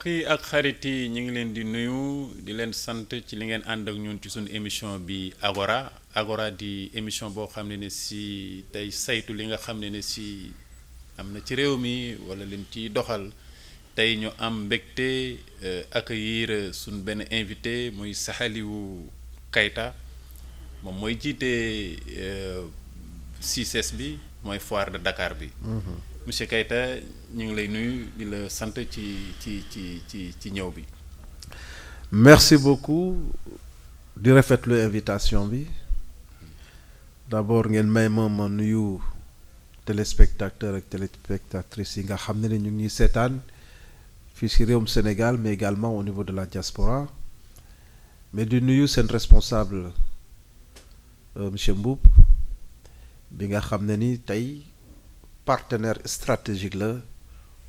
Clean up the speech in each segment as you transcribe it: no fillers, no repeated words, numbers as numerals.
mbokk yi ak xarit yi ñu ngi leen di nuyu di leen sant ci li ngeen ànd ak ñun ci suñu émission bi Agora di émission boo xam ne si tey saytu li nga xam ne si am na ci réew mi wala leen ciy doxal tey ñu am mbégte accueillir suñ benn invité muy Saliou Keita moom mooy jiite CICES bi mooy foire de Dakar bi. Monsieur Keita ñu ngi lay nuyu di la sant ci ñëw bi. Merci beaucoup di rafetlu invitation bi d'abord ngeen may ma nuyu téléspectateurs ak téléspectatrices yi nga xam ne ñu ngi seetaan fii ci réewum Sénégal mais également au niveau de la diaspora mais di nuyu seen responsable monsieur Mboup bi nga xam ne ni tey partenaire stratégique la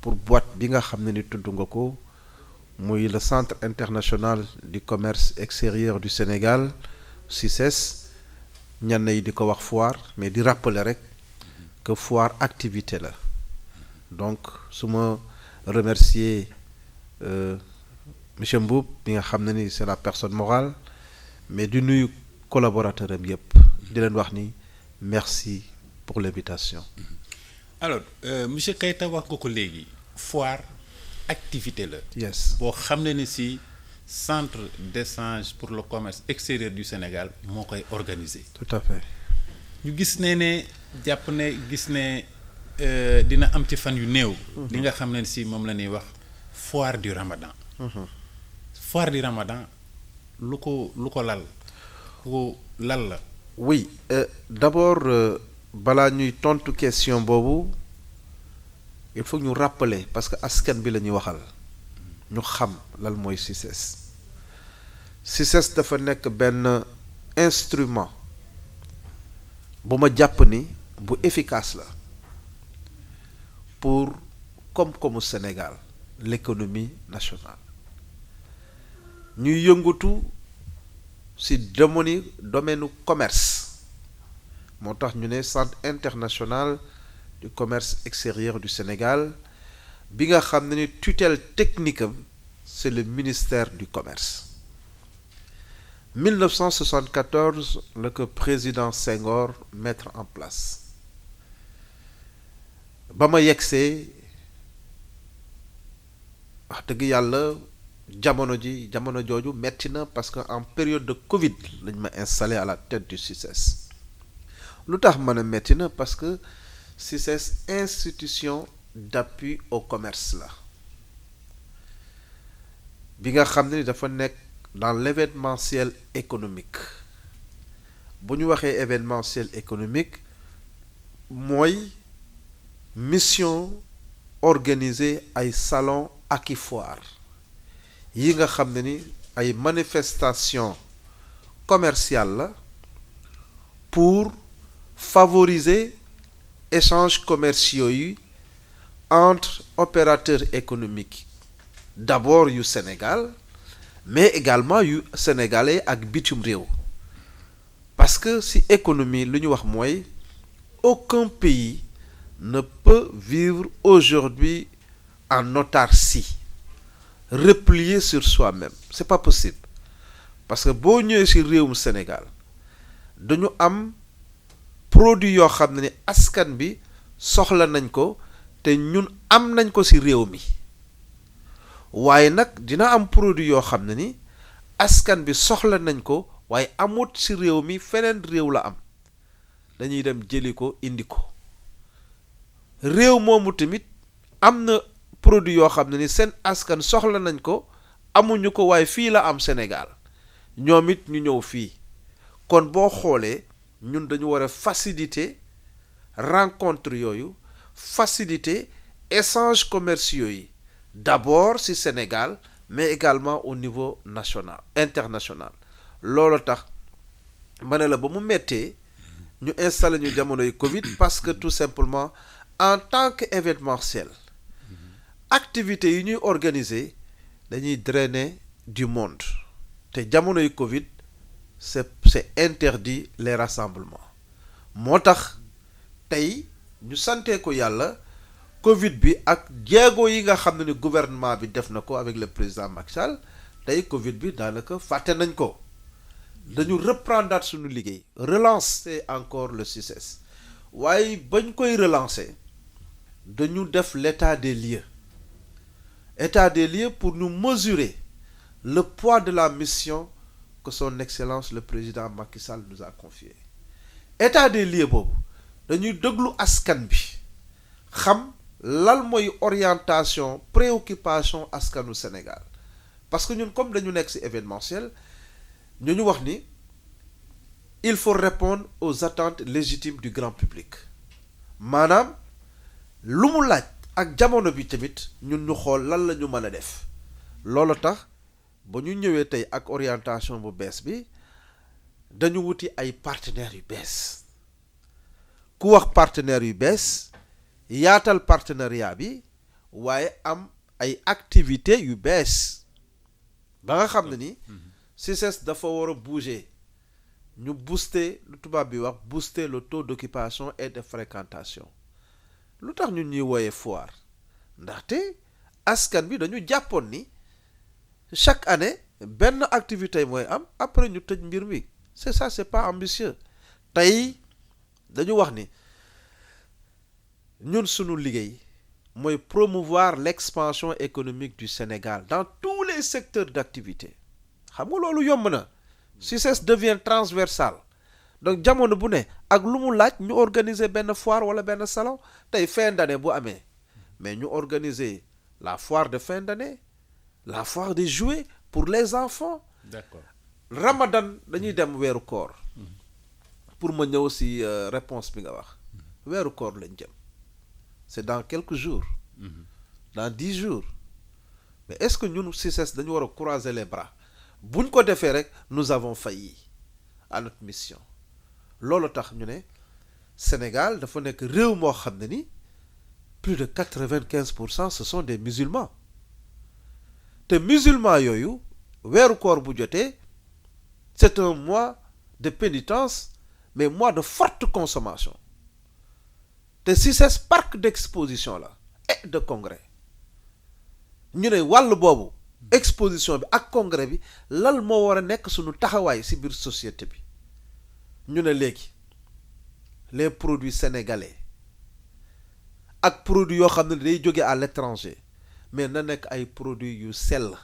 pour boîte bi nga xam ne ni tudd nga ko muy le Centre international du commerce extérieur du Sénégal CICES ñenn yi di ko wax foire mais di rappeler rek que foire activité la donc su ma remercier monsieur Mboup bi nga xam ne ni c'est la personne morale mais di nuyu collaborateur am yëpp di leen wax ni merci pour l'invitation. Alors monsieur Keita wax nga ko léegi foire activité la. yes boo xam ne si centre d'échange pour le commerce extérieur du Sénégal moo koy organiser. tout à fait. ñu gis ne jàpp ne gis ne dina am ci fan yu néew. li nga xam ne si moom la ñuy wax foire du Ramadan. foire du Ramadan lu ko lal la. oui d'abord balaa ñuy tontu question boobu il faut ñu rappeler parce que askan bi la ñuy waxal ñu xam lan mooy CICES. CICES dafa nekk benn instrument bu ma jàpp ni bu efficace la pour koom-koomu Sénégal l'économie nationale ñuy yëngatu ci domaine commerce moo tax ñu ne Centre international du commerce extérieur du Sénégal bi nga xam ne ni tutelle technique am c'est le ministère du commerce. 1974 la ko président Senghor mettre en place ba ma yegsee wax dëgg yàlla jamono jooju metti na parce que en période de Covid lañ ma installé à la tête du CICES. lu tax ma ne metti na parce que CICES institution d'appui au commerce la bi nga xam ne dafa nekk dans l'événementiel économique bu ñu waxee événementiel économique mooy mission organiser ay salon ak i foire yi nga xam ne ni ay manifestation commerciale la pour favoriser échanges commerciaux yi entre opérateurs économiques d'abord yu Sénégal mais également yu sénégalais ak bitim réew parce que ci économie lu ñu wax mooy aucun pays ne peut vivre aujourd'hui en autarcie replié sur soi-même c'est pas possible parce que boo ñëwee ci réewum Sénégal dañu am produit yoo xam ne ni askan bi soxla nañ ko te ñun am nañ ko ci réew mi waaye nag dina am produit yoo xam ne ni askan bi soxla nañ ko waaye amut ci réew mi feneen réew la am dañuy dem jëli ko indi ko réew moomu tamit am na produit yoo xam ne ni seen askan soxla nañ ko amuñu ko waaye fii la am Sénégal ñoom it ñu ñëw fii kon boo xoolee ñun dañu war a faciliter rencontre yooyu faciliter échanges commerciaux yi d'abord ci Sénégal mais également au niveau national international loolu tax ma ne la ba mu mettee ñu installé ñu jamonoy Covid parce que tout simplement en tant que événementiel activités yi ñuy organiser dañuy drainer du monde te jamonoy Covid c'est interdit les rassemblements moo tax tey ñu santee ko yàlla Covid bi ak jéego yi nga xam ne ni gouvernement bi def na ko avec le président Macky Sall tey Covid bi daanaka fàtte nañ ko dañu reprendre suñu liggéey relancer encore le CICES waaye bañ koy relancer dañu def l'état des lieux pour nous mesurer le poids de la mission que son excellence le président Macky Sall nous a confiée état des lieux boobu dañuy déglu askan bi xam lan mooy orientation préoccupation askanu Sénégal parce que ñun comme dañu nekk ci événementiel ñu wax ni il faut répondre aux attentes légitimes du grand public maanaam lu mu laaj ak jamono bi tamit ñun ñu xool lan la ñu mën a def loolu tax ba ñu ñëwee tey ak orientation bu bees bi dañu wuti ay partenaires yu bees ku wax partenaires yu bees yaatal partenariat bi waaye am ay activités yu bees ba nga xam ne ni CICES dafa war a bouger ñu booster lu tubaab bi wax booster le taux d'occupation et de fréquentation lu tax ñun ñuy wooyee foire ndaxte askan bi dañu jàppoon ni chaque année benn activité mooy am après ñu tëj mbir mi c'est ça c'est pas ambitieux tey dañu wax ni ñun sunu liggéey mooy promouvoir l'expansion économique du Sénégal dans tous les secteurs d'activité xam nga loolu yomb na CICES devient transversal donc jamono bu ne ak lu mu laaj ñu organiser benn foire wala benn salon tey fin d'année bu amee mais ñu organiser la foire de fin d'année la foire des jouets pour les enfants. D'accord. Ramadan dañuy dem weeru koor pour ma ñëw ci réponse bi nga wax weeru koor lañ jëm c'est dans quelques jours dans 10 jours mais est-ce que ñun CICES dañu war a croiser les bras buñ ko defee rek nous avons failli à notre mission loolu tax ñu ne Sénégal dafa nekk réew moo xam ne ni plus de 95% ce sont des musulmans te musulmans yooyu weeru koor bu jotee c'est un mois de pénitence mais mois de forte consommation te CICES parc d'exposition la et de congrès ñu ne wàll boobu exposition bi ak congrès bi lal moo war a nekk suñu taxawaay ci biir société bi ñu ne léegi les produits sénégalais ak produits yoo xam ne day jóge à l'étranger mais na nekk ay produits yu sell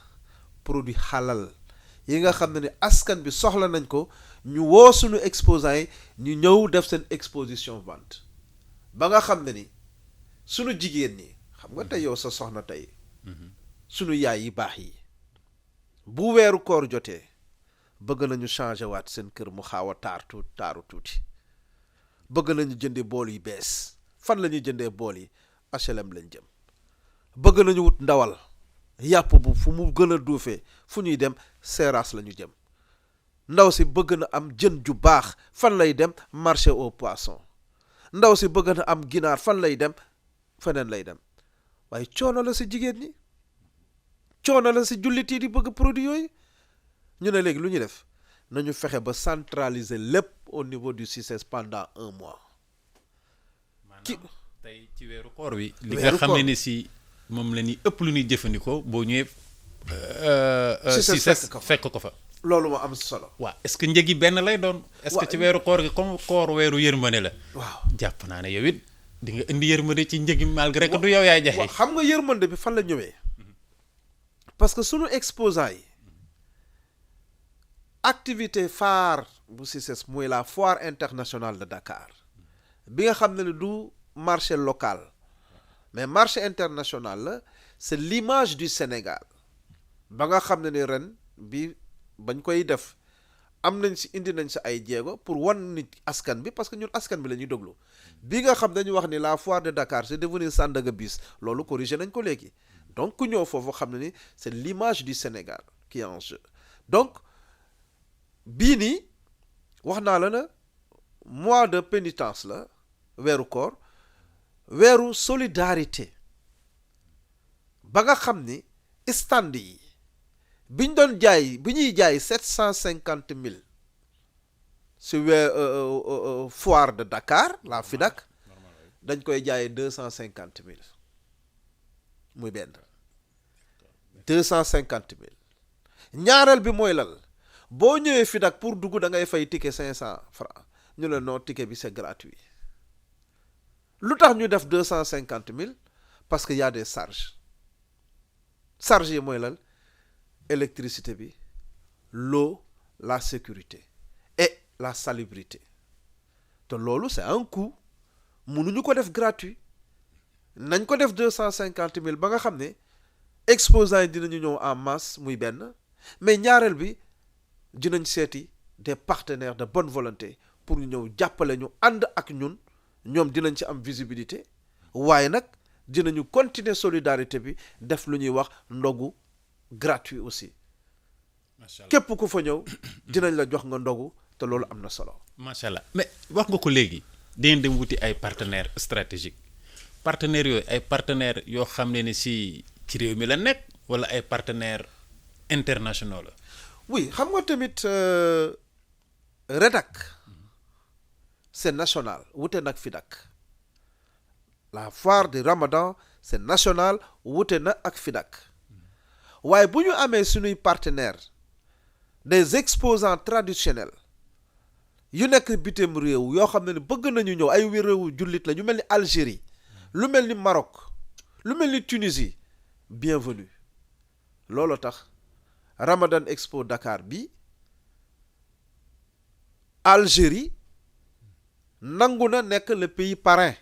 produits halal yi nga xam ne askan bi soxla nañ ko ñu woo suñu exposants yi ñu ñëw def seen exposition vente ba nga xam ne ni suñu jigéen ñi xam nga tey yow sa soxna tey suñu yaay yi baax yi bu weeru koor jotee bëgg nañu changer waat seen kër mu xaaw a taaru tuuti bëgg nañu jëndee bool yu bees fan la ñuy jëndee bool yi HLM lañ jëm bëgg nañu wut ndawal yàpp bu fu mu gën a duufee fu ñuy dem Seras la ñu jëm ndaw si bëgg na am jën ju baax fan lay dem marché aux poissons ndaw si bëgg na am ginaar fan lay dem feneen lay dem waaye coono la si jigéen ñi coono la si jullit yi di bëgg produit yooyu ñu ne léegi lu ñu def nañu fexe ba centraliser lépp au niveau du CICES pendant 1 mois. maanaam tey ci weeru koor wi. li nga xam ne ni si moom la ñuy ëpp lu ñuy jëfandikoo boo ñëwee. CICES fekk ko fa. loolu moo am solo. waaw est-ce que njëg yi benn lay doon. est-ce que ci weeru koor gi comme koor weeru yërmande la. waaw jàpp naa ne yow it di nga indi yërmande ci njëg yi malgré que du yow yaay jaxe. xam nga yërmande bi fan la ñëwee. parce que sunu exposants yi activité phare bu CICES mooy la foire internationale de Dakar bi nga xam ne du marché local mais marché international la c'est l'image du Sénégal ba nga xam ne ni ren bi bañ koy def am nañ ci indi nañ ci ay jéego pour wan nit askan bi parce que ñun askan bi la ñuy déglu bi nga xam dañu wax ni la foire de Dakar c'est devenu Sandaga bis loolu corrigé nañ ko léegi donc ku ñëw foofu xam ne ni c'est l'image du Sénégal qui est en jeu donc bii nii wax naa la na mois de pénitence la weeru koor weeru solidarité ba nga xam ni stand yi bi ñu doon jaay bi ñuy jaay 750 000 si foire de Dakar la FIDAK dañ koy jaayee 250 000 muy benn 250 000 ñaareel bi mooy lal boo ñëwee FIDAK pour dugg da ngay fay ticket 500 francs ñu la non ticket bi c'est gratuit lu tax ñu def 250 000 parce que y a des charges yi mooy lal électricité bi l'eau la sécurité et la salubrité te loolu c'est un coût mënuñu ko def gratuit nañ ko def 250 000 ba nga xam ne exposants yi dinañu ñëw en masse muy benn mais ñaareel bi dinañ seeti des partenaires de bonne volonté pour ñu ñëw jàppale ñu ànd ak ñun ñoom dinañ ci am visibilité waaye nag dinañu continuer solidarité bi def lu ñuy wax ndogu gratuit aussi macha allah képp ku fa ñëw dinañ la jox nga ndogu te loolu am na solo. macha allah mais wax nga ko léegi dinañ dem wuti ay partenaires stratégiques partenaires yooyu ay partenaires yoo xam ne ni si ci réew mi la nekk wala ay partenaires internationaux la. oui xam nga tamit REDAC c'est national wute nag FIDAK la foire du Ramadan c'est national wute na ak FIDAK waaye bu ñu amee suñuy partenaires des exposants traditionnels yu nekk bitim réew yoo xam ne bëgg nañu ñëw ay réewu jullit la ñu mel ni Algérie lu mel ni Maroc lu mel ni Tunisie bienvenue loolu tax Ramadan Expo Dakar bi Algérie nangu na nekk le pays parrain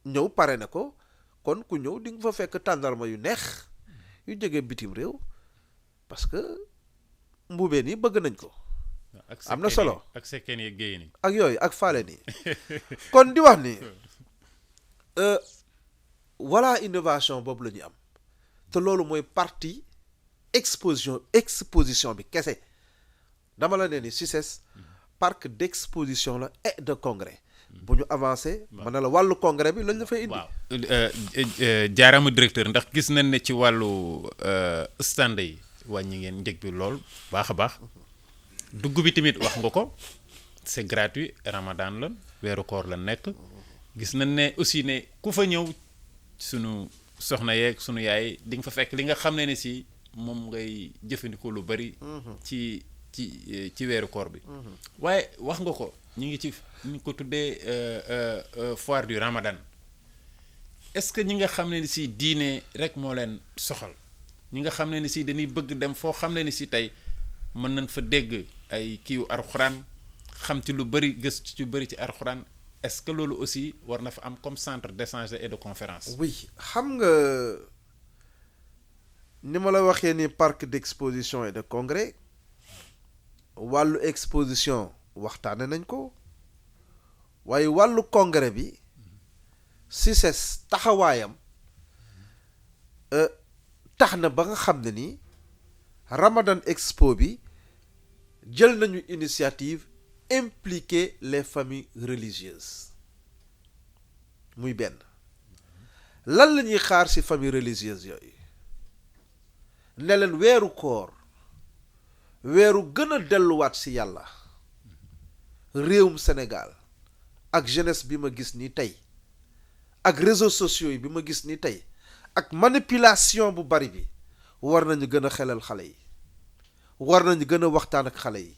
ñëw parrainé ko kon ku ñëw di nga fa fekk tàndarma yu neex yu jógee bitim réew parce que mbuubeen yi bëgg nañ ko am na solo ak sekkeen yi géey ni ak yooyu ak faaleen yi kon di wax ni voilà innovation boobu la ñuy am te loolu mooy partie exposition bi kese dama la ne ni CICES parc d'exposition la et de congrès bu ñu avancé mën na la wàllu congrès bi lañ la fay indi. waaw jaaraama directeur ndax gis nañ ne ci wàllu stand yi wàññi ngeen njëg bi lool baax a baax dugg bi tamit wax nga ko c'est gratuit Ramadan la weeru koor la nekk gis nañ ne aussi ne ku fa ñëw sunu soxna yeeg sunu yaay di nga fa fekk li nga xam ne si moom ngay jëfandikoo lu bari. ci weeru koor bi. waaye wax nga ko ñu ngi ci ñu ko tuddee foire du Ramadan est-ce que ñi nga xam ne si diine rek moo leen soxal ñi nga xam ne si dañuy bëgg dem foo xam ne si tey mën nañ fa dégg ay kiiwu alxuraan xam ci lu bari gëstu ci bari ci alxuraan est-ce que loolu aussi war na fa am comme centre d'échange et de conférence. oui xam nga ni ma la waxee ni parc d'exposition et de congrès wàllu exposition waxtaane nañ ko waaye wàllu congrès bi CICES taxawaayam tax na ba nga xam ne ni Ramadan Expo bi jël nañu initiative impliquer les familles religieuses muy benn lan la ñuy xaar ci famille religieuse yooyu ne leen weeru koor weeru gën a delluwaat ci yàlla réewum Sénégal ak jeunesse bi ma gis ni tey ak réseaux sociaux yi bi ma gis ni tey ak manipulation bu bari bi war nañu gën a xelal xale yi war nañu gën a waxtaan ak xale yi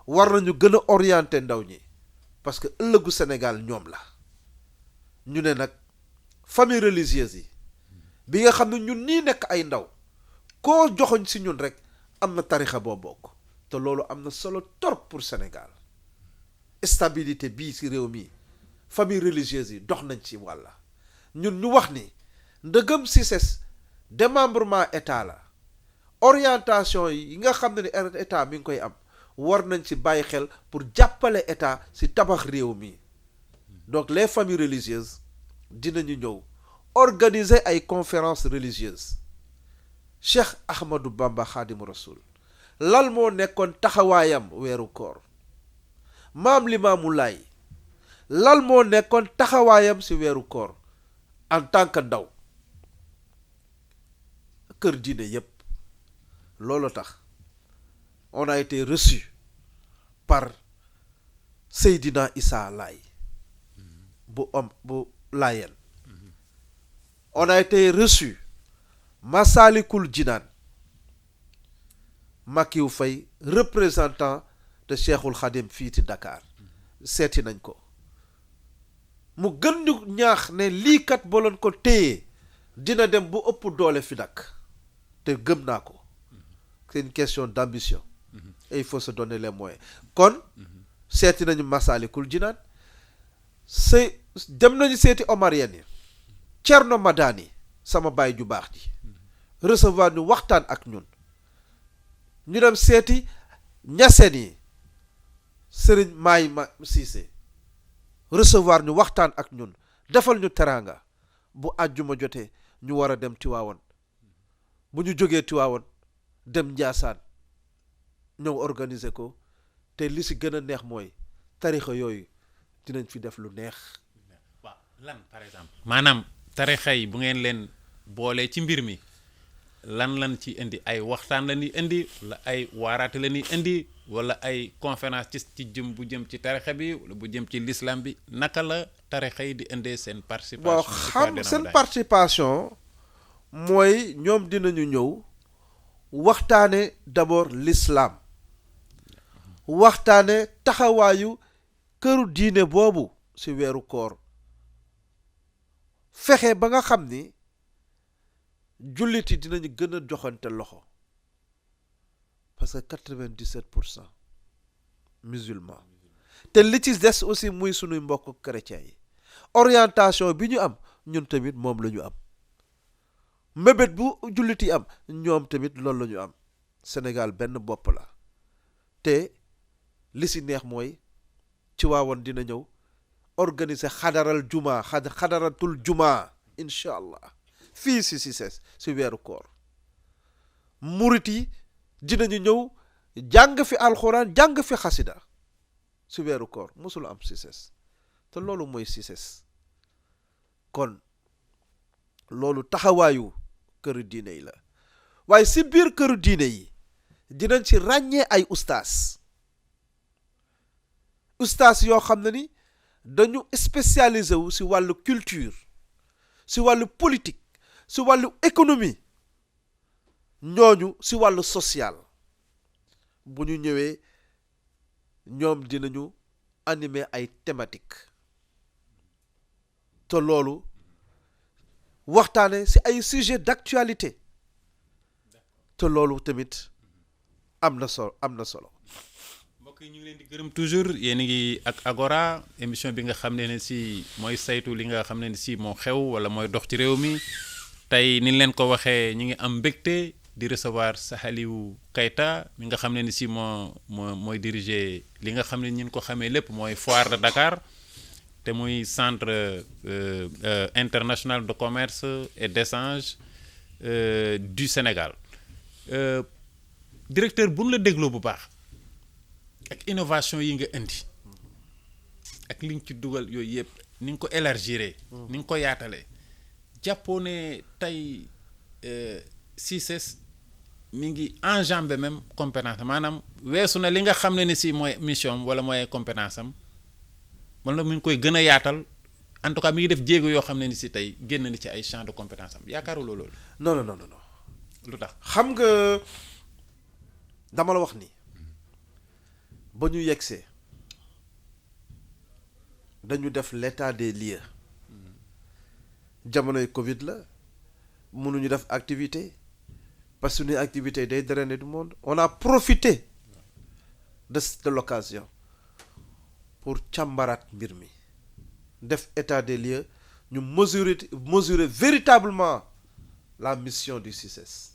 war nañu gën a orienter ndaw ñi parce que ëllëgu Sénégal ñoom la ñu ne nag famille religieuse yi bi nga xam ne ñun nii nekk ay ndaw koo joxoñ ci ñun rek am na tarixa boo bokk te loolu am na solo torop pour Sénégal stabilité bii ci réew mi famille religieuse yi dox nañ ci wàlla ñun ñu wax ni ndëgëm CICES démembrement état la orientation yi nga xam ne ni état mi ngi koy am war nañ ci bàyyi xel pour jàppale état ci tabax réew mi donc les familles religieuses dinañu ñëw organiser ay conférences religieuses Cheikh Ahmadou Bamba Khadimu Rasoul lal moo nekkoon taxawaayam weeru koor maam Limaamu Laay lal moo nekkoon taxawaayam ci weeru koor en tant que ndaw kër diine yépp loolu tax on a été reçu par Seydina Issa Laay bu Laayeen on a été reçu Massalikul Jinaan Makiou Faye représentant de Cheikhul Khadim fii ci Dakar seeti nañ ko mu gën ñu ñaax ne lii kat boo leen ko téye dina dem bu ëpp doole fi nag te gëm naa ko c'est une question d'ambition et il faut se donner les moyens kon seeti nañu Massalikul Jinaan dem nañu seeti Omarien yi Cerno Madani sama baay ju baax ji recevoir ñu waxtaan ak ñun ñu dem seeti ñaseen yi Sëriñ Maay ma Cissé recevoir ñu waxtaan ak ñun defal ñu teraanga bu àjjuma jotee ñu war a dem Tiwaawan bu ñu jógee Tiwaawan dem Njaasaan ñëw organiser ko te li si gën a neex mooy tarixa yooyu dinañ fi def lu neex. waaw lan par exemple. maanaam tarixa yi bu ngeen leen boolee ci mbir mi lan ci indi ay waxtaan la ñuy indi wala ay waaraate la ñuy indi wala ay conférence ci jëm ci tarixa bi wala bu jëm ci l'islam bi naka la tarixa yi di indee seen participation. waaw xam seen participation mooy ñoom dinañu ñëw waxtaane d'abord l'islam waxtaane taxawaayu këru diine boobu ci weeru koor fexe ba nga xam ni jullit yi dinañu gën a joxante loxo parce que 97% musulmans te li ci des aussi muy sunuy mbokk chrétiens yi orientation bi ñu am ñun tamit moom la ñu am mébét bu jullit yi am ñoom tamit loolu la ñu am Sénégal benn bopp la te li si neex mooy Tiwaawan dina ñëw organiser xadaratul juma incha allah fii si CICES si weeru koor murit yi dinañu ñëw jàng fi alxuraan jàng fi xasida si weeru koor mosul am CICES te loolu mooy CICES kon loolu taxawaayu këru diine yi la waaye si biir këru diine yi dinañ ci ràññee ay ustaas yoo xam ne ni dañu spécialisé wu si wàllu culture si wàllu politique si wàllu économie ñooñu si wàllu social bu ñu ñëwee ñoom dinañu animer ay thématiques te loolu waxtaane si ay sujets d'actualité te loolu tamit am na solo mbokk yi ñu ngi leen di gërëm toujours yéen a ngi ak Agora émission bi nga xam ne si mooy saytu li nga xam ne si moo xew wala mooy dox ci réew mi tey ni leen ko waxee ñu ngi am mbégte di recevoir Saliou Keita mi nga xam ne si mooy diriger li nga xam ne ñi ko xamee lépp mooy foire de Dakar te muy centre international de commerce et d'échange du Sénégal directeur bu ñu la dégloo bu baax ak innovation yi nga indi ak li nga ci dugal yooyu yëpp ni nga ko élargir ni nga ko yaatalee jàppoo ne tey CICES mi ngi enjambé même compétence maanaam weesu na li nga xam ne ni si mooy mission am wala mooy compétence am wala mi ngi koy gën a yaatal en tout cas mi ngi def jéego yoo xam ne ni si tey génn ni ci ay champ de compétence am yaakaaruloo loolu. non lu tax xam nga dama la wax ni ba ñu yegsee dañu def l'état des lieux jamonoy Covid la mënuñu def activité parce que suñuy activité day drainer du monde on a profité de l'occasion pour càmbaraat mbir mi def état des lieux ñu mesurer véritablement la mission du CICES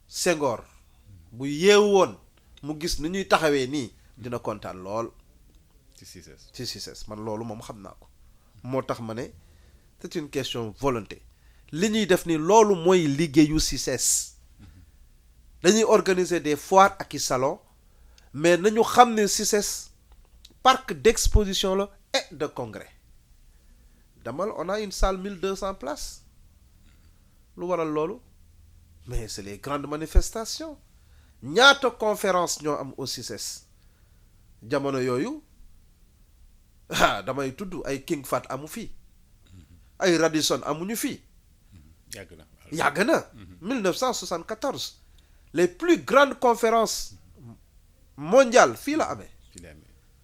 Senghor bu yeewu woon mu gis ni ñuy taxawee nii dina kontaan lool ci CICES man loolu moom xam naa ko moo tax ma ne c'est une question volonté li ñuy def ni loolu mooy liggéeyu CICES dañuy organiser des foires ak i salons mais nañu xam ne CICES parc d'exposition la et de congrès damal on a une salle 1200 places lu waral loolu mais c'est les grandes manifestations ñaata conférence ñoo am au CICES jamono yooyu damay tudd ay King Fat amu fi ay Radisson amuñu fii. yàgg na 1974 les plus grandes conférences mondiales fii la amee.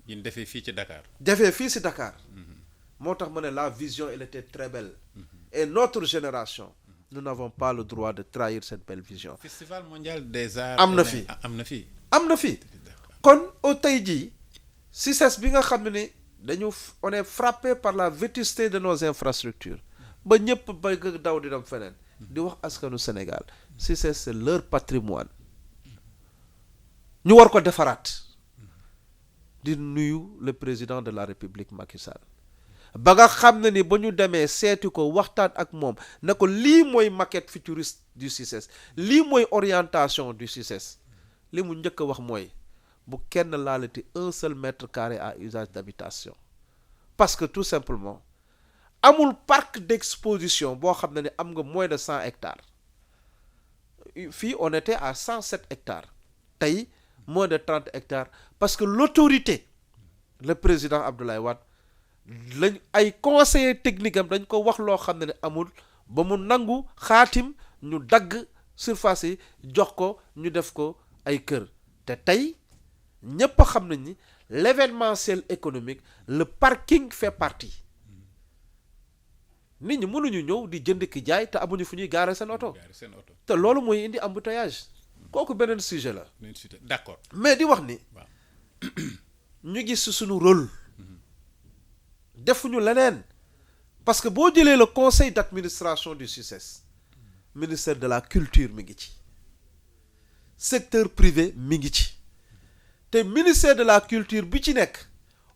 yi ñu defee fii ci Dakar. defee fii si Dakar. moo tax ma ne la vision elle était très belle. Et notre génération. nous n'avons pas le droit de trahir cette belle vision. festival mondial des arts. am na fi am na fi. kon au tey jii CICES bi nga xam ne dañu on est frappé par la vétusté de nos infrastructures ba ñëpp bëgg daw di dem feneen. di wax askanu Sénégal CICES c'est leur patrimoine ñu war ko defaraat. di nuyu le président de la République Macky Sall ba nga xam ne ni ba ñu demee seeti ko waxtaan ak moom ne ko lii mooy maquette futuriste du CICES lii mooy orientation du CICES li mu njëkk a wax mooy bu kenn laalati un seul mètre carré à usage d'habitation parce que tout simplement amul parc d'exposition boo xam ne ni am nga moins de 100 hectares fii on était à 107 hectares tey moins de 30 hectares parce que l'autorité le président Abdoulaye Wade lañ ay conseillers techniques am dañ ko wax loo xam ne amul ba mu nangu xaatim ñu dagg surface yi jox ko ñu def ko ay kër te tey ñépp xam nañ ni l'événementiel économique le parking fait partie nit ñi mënuñu ñëw di jënd ki jaay te amuñu fu ñuy gaare seen oto te loolu mooy indi embouteillage kooku beneen sujet la. d'accord mais di wax ni ñu gis suñu rôle defuñu leneen parce que boo jëlee le conseil d'administration du CICES ministère de la culture mi ngi ci secteur privé mi ngi ci te ministère de la culture bi ci nekk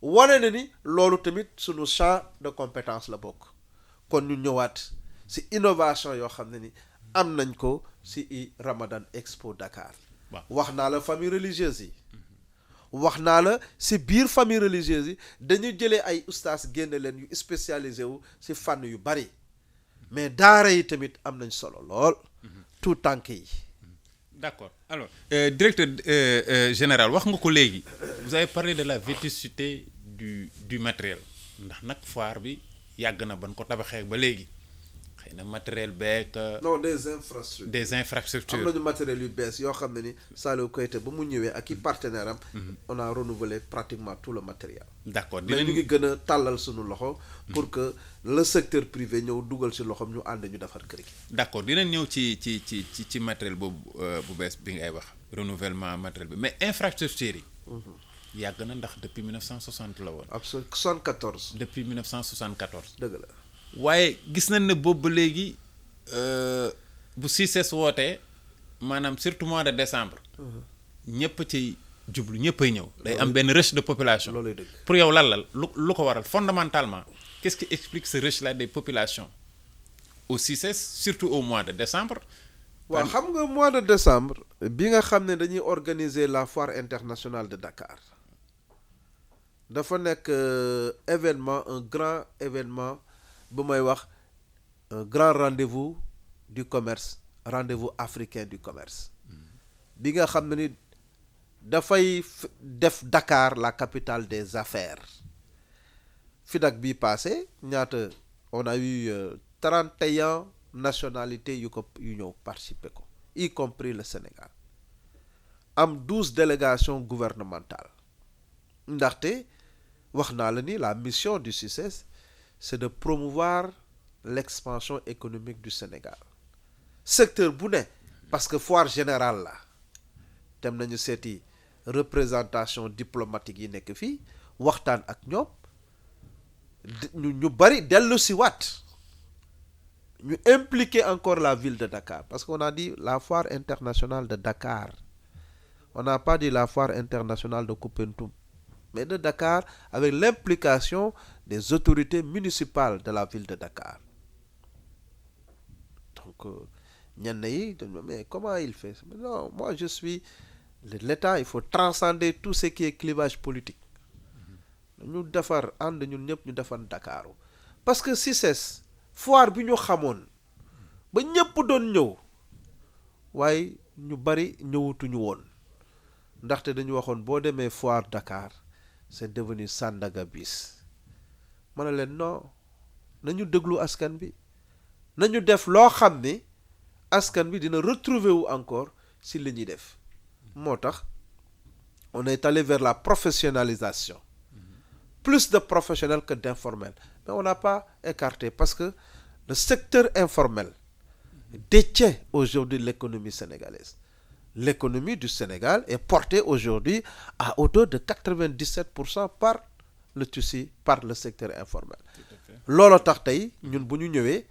wane na ni loolu tamit suñu champ de compétence la bokk kon ñu ñëwaat ci innovation yoo xam ne ni am nañ ko ci Ramadan Expo Dakar. wax naa la famille religieuse yi. wax naa la ci biir famille religieuse yi dañu jëlee ay ustaas génne leen yu spécialisé wu ci fànn yu bari mais daara yi tamit am nañ solo lool. tout tànk yi. d'accord alors directeur général wax nga ko léegi vous avez parlé de la vétusté du matériel ndax nag foire bi yàgg na ban ko tabaxee ba léegi xëy na matériel beeg. non des infrastructures. am nañu matériel yu bees yoo xam ne ni Saliou Koité ba mu ñëwee ak i partenaire am. on a renouvelé pratiquement tout le matériel. d'accord mais ñu ngi gën a tàllal suñu loxo. pour que le secteur privé ñëw dugal ci loxoom ñu ànd ñu defar kër gi. d'accord dinañ ñëw ci matériel boobu bu bees bi ngay wax renouvellement matériel bi mais infrastructure yi. yàgg na ndax depuis 1960 la woon. absolument 74. depuis 1974. dëgg la. waaye gis nañ ne boobu ba léegi bu CICES wootee maanaam surtout mois de décembre. ñëpp ci jublu ñëppay ñëw. day am benn rush de population. loolay dëgg pour yow lan la lu ko waral fondamentalement qu'est-ce qui explique ce rush là des populations au CICES surtout au mois de décembre. waaw xam nga mois de décembre. bi nga xam ne dañuy organiser la foire internationale de Dakar. dafa nekk événement un grand événement. bu may wax un grand rendez-vous du commerce rendez-vous africain du commerce bi nga xam ne ni dafay def Dakar la capitale des affaires FIDAK bii passé ñaata on a eu 31 nationalités yu ñëw participer ko y compris le Sénégal am 12 délégations gouvernementales ndaxte wax naa la ni la mission du CICES c'est de promouvoir l'expansion économique du Sénégal secteur bu ne parce que foire générale la dem nañu seeti représentation diplomatique yi nekk fii waxtaan ak ñoom ñu bari dellu si waat ñu impliquer encore la ville de Dakar parce qu'on a dit la foire internationale de Dakar on n'a pas dit la foire internationale de Koupentoum mais de Dakar avec l'implication des autorités municipales de la ville de Dakar donc ñenn yi mais comment il fait non moi je suis l'État il faut transcender tout ce qui est clivage politique ñu defar ànd ñun ñëpp ñu defar Dakaru parce que CICES foire bi ñu xamoon ba ñëpp doon ñëw waaye ñu bari ñëwutuñu woon ndaxte dañu waxoon boo demee foire Dakar c'est devenu Sandaga bis ma ne leen non nañu déglu askan bi nañu def loo xam ni askan bi dina retrouver wu encore si li ñuy def moo tax on est allé vers la professionnalisation plus de professionnels que d'informels mais on n'a pas écarté parce que le secteur informel détient aujourd'hui l'économie sénégalaise. L'économie du Sénégal est portée aujourd'hui à hauteur de 97% par le tissu, par le secteur informel. Loolu tax tey ñun bu ñu ñëwee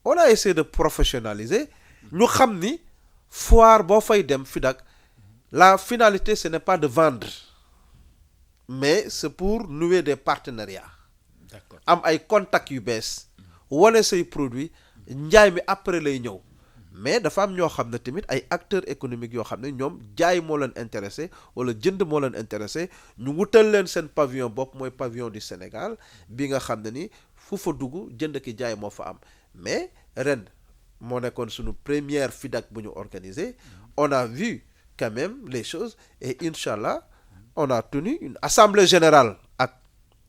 on a essayé de professionnaliser ñu xam ni foire boo fay dem FIDAK la finalité ce n'est pas de vendre mais c'est pour nouer des partenariats. D'accord. Am ay contacts yu bees wane say produits njaay mi après lay ñëw mais dafa am ñoo xam ne tamit ay acteurs économiques yoo xam ne ñoom jaay moo leen intéressé wala jënd moo leen intéressé ñu wutal leen seen pavillon bopp mooy pavillon du Sénégal bi nga xam ne ni fu fa dugg jënd ki jaay moo fa am mais ren moo nekkoon suñu première FIDAK bu ñu organisé on a vu quand même les choses et inchallah on a tenu une assemblée générale ak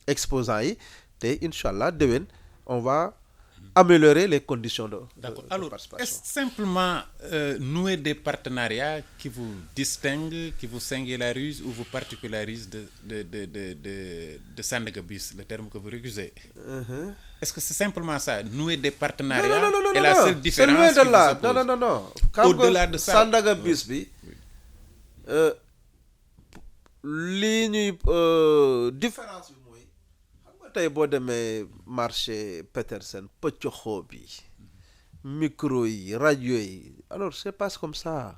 exposants yi te inchallah déwén on va améliorer les conditions de Alors, participation. est-ce simplement nouer des partenariats qui vous distinguent, qui vous singularisent ou vous particularisent de Sandaga Bis, le terme que vous récusez? Est-ce que c'est simplement ça, nouer des partenariats? Non, et la seule différence c'est loin de qui là. vous oppose? Non. Au-delà de ça. Sandaga Bis bi lii ñuy différence bi mooy xam nga tey boo demee marché Petersen pëccoxoo bi micro yi rajo yi alors c'est pas comme ça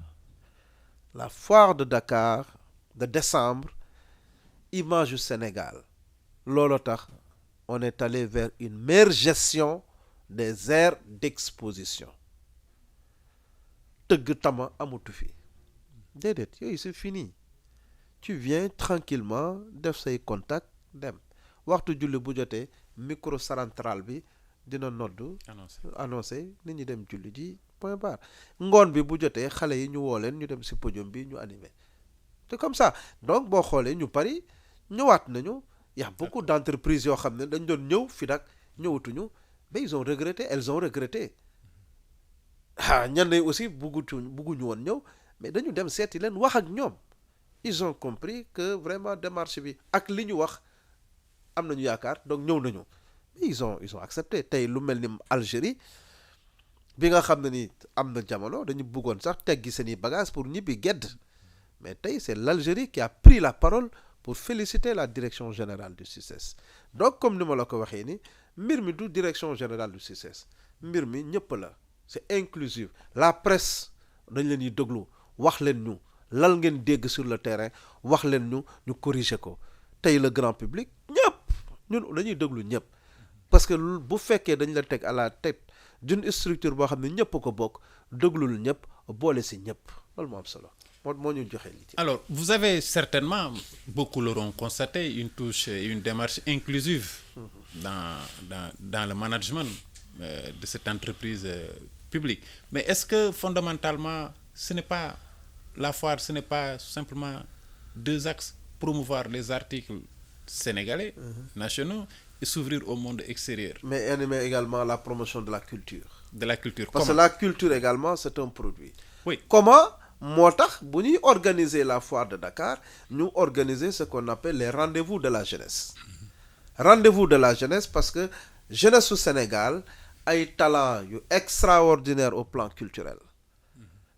la foire de Dakar de décembre image du Sénégal loolu tax on est allé vers une meilleure gestion des aires d'exposition tëgg tama amatu fi déedéet yooyu c'est fini tu viens tranquillement def say contact dem waxtu julli bu jotee micro central bi dina noddu annoncé nit ñi dem julli ji point barre ngoon bi bu jotee xale yi ñu woo leen ñu dem ci podium bi ñu animé c'est comme ça donc boo xoolee ñu bari ñëwaat nañu y a beaucoup d'entreprises yoo xam ne dañ doon ñëw FIDAK ñëwatuñu mais elles ont regretté ñenn ñi aussi bugguñu woon ñëw mais dañu dem seeti leen wax ak ñoom ils ont compris que vraiment démarche bi ak li ñu wax am nañu yaakaar donc ñëw nañu ils ont accepté tey lu mel ni Algérie bi nga xam ne ni am na jamono dañu bëggoon sax teggi seeni bagages pour ñibbi gedd mais tey c'est l'Algérie qui a pris la parole pour féliciter la direction générale du CICES donc comme ni ma la ko waxee ni mbir mi du direction générale du CICES mbir mi ñëpp la c'est inclusif la presse dañ leen di déglu wax leen ñu lal ngeen dégg sur le terrain wax leen ñu corriger ko tey le grand public ñëpp ñun dañuy déglu ñëpp parce que bu fekkee dañ la teg à la tête d'une structure boo xam ne ñëpp ko bokk déglul ñëpp boole si ñëpp loolu moo am solo moo ñu joxe li. Alors vous avez certainement, beaucoup l'auront constaté, une touche et une démarche inclusive dans le management de cette entreprise publique mais est-ce que fondamentalement ce n'est pas la foire, ce n'est pas simplement deux axes, promouvoir les articles sénégalais, nationaux, et s'ouvrir au monde extérieur. Mais également la promotion de la culture. De la culture. Parce que la culture également, c'est un produit. Oui. Comment moo tax bu ñuy organiser la foire de Dakar, ñu organiser ce qu'on appelle les rendez-vous de la jeunesse. Rendez-vous de la jeunesse parce que jeunesse au Sénégal ay talent yu extraordinaire au plan culturel.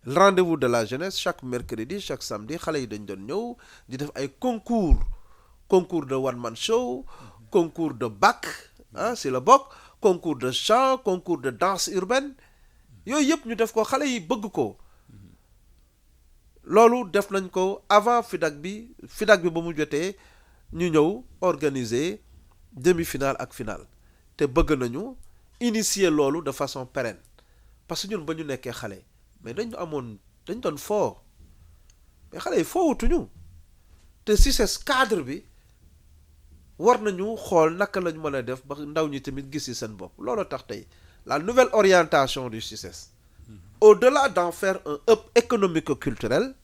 Rendez-vous de la jeunesse chaque mercredi chaque samedi xale yi dañ doon ñëw di def ay concours de one man show concours de bac c'est le bokk concours de chant concours de danse urbaine yooyu yëpp ñu def ko xale yi bëgg ko loolu def nañ ko avant FIDAK bi ba mu jotee ñu ñëw organiser demi-finale ak finale te bëgg nañu initier loolu de façon pérenne parce que ñun ba ñu nekkee xale mais dañ doon foo mais xale yi foowutuñu te si c'est cadre bi war nañu xool naka lañ mën a def ba ndaw ñi tamit gis ci seen bopp loolu tax tey la nouvelle orientation du CICES au-delà d'en faire un hub économico-culturel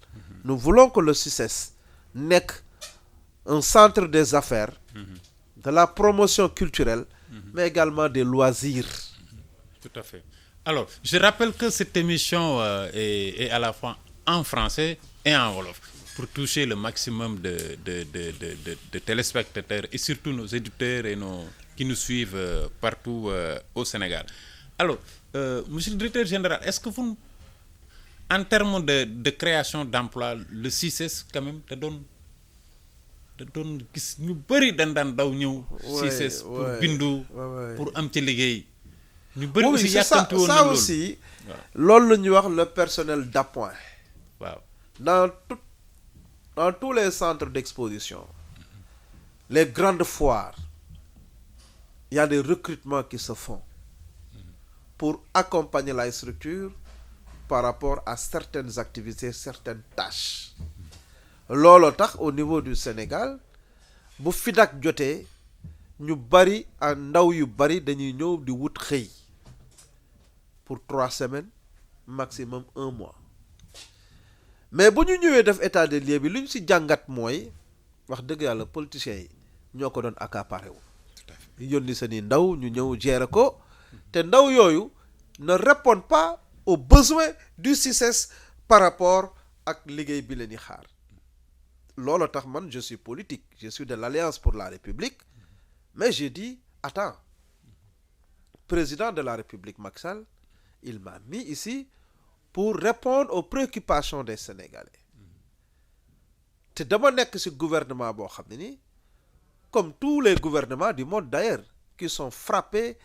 nous voulons que le CICES nekk un centre des affaires de la promotion culturelle mais également des loisirs. Tout à fait. Alors, je rappelle que cette émission est à la fois en français et en wolof pour toucher le maximum de téléspectateurs et surtout nos éditeurs et qui nous suivent partout au Sénégal. Alors, monsieur le directeur général, est-ce que vous, en termes de création d'emplois, le CICES quand même te donne gis ñu bëri daan daw ñëw. CICES pour bindu. pour am ci liggéey. ñu bëri aussi yàkkamti woon na loolu aussi. loolu la ñuy wax le personnel d'appoint. waaw dans tous les centres d'exposition, les grandes foires, il y a des recrutements qui se font pour accompagner la structure par rapport à certaines activités, certaines tâches. looloo tax au niveau du Sénégal bu FIDAK jotee ñu bari ndaw yu bari dañuy ñëw di wut xëy pour 3 semaines maximum 1 mois mais bu ñu ñëwee def état des lieux bi lu ñu ci jàngat mooy wax dëgg yàlla politiciens yi ñoo ko doon accaparé wu yónni seeni ndaw ñu ñëw gérer ko te ndaw yooyu ne répondent pas aux besoins du CICES par rapport ak liggéey bi leen di xaar loolu tax man je suis politique, je suis de l'Alliance pour la République, mais j'ai dit attends, président de la République Macky Sall, il m'a mis ici pour répondre aux préoccupations des Sénégalais te dama nekk ci gouvernement boo xam ne ni comme tous les gouvernements du monde d'ailleurs qui sont frappés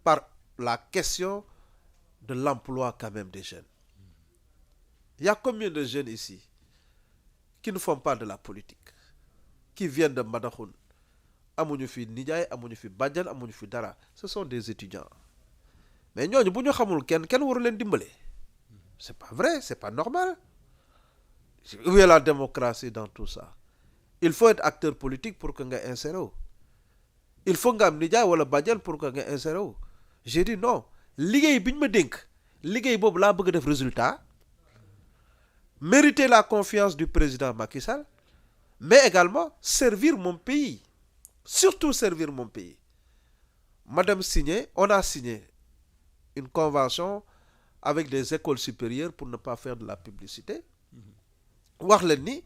par la question de l'emploi quand même des jeunes. Il y a combien de jeunes ici qui ne font pas de la politique, qui viennent de Mbadakhoune, amuñu fi nijaay amuñu fi bàjjan amuñu fi dara, ce sont des étudiants mais ñooñu bu ñu xamul kenn waru leen dimbale. C'est pas vrai, c'est pas normal. Où est la démocratie dans tout ça? Il faut être acteur politique pour que nga inséré wu. Il faut nga am nijaay wala bàjjan pour que nga inséré wu. J'ai dit non, liggéey bi ñu ma dénk liggéey boobu laa bëgg def résultat, mériter la confiance du président Macky Sall, mais également servir mon pays, surtout servir mon pays. On a signé une convention avec des écoles supérieures pour ne pas faire de la publicité. wax leen ni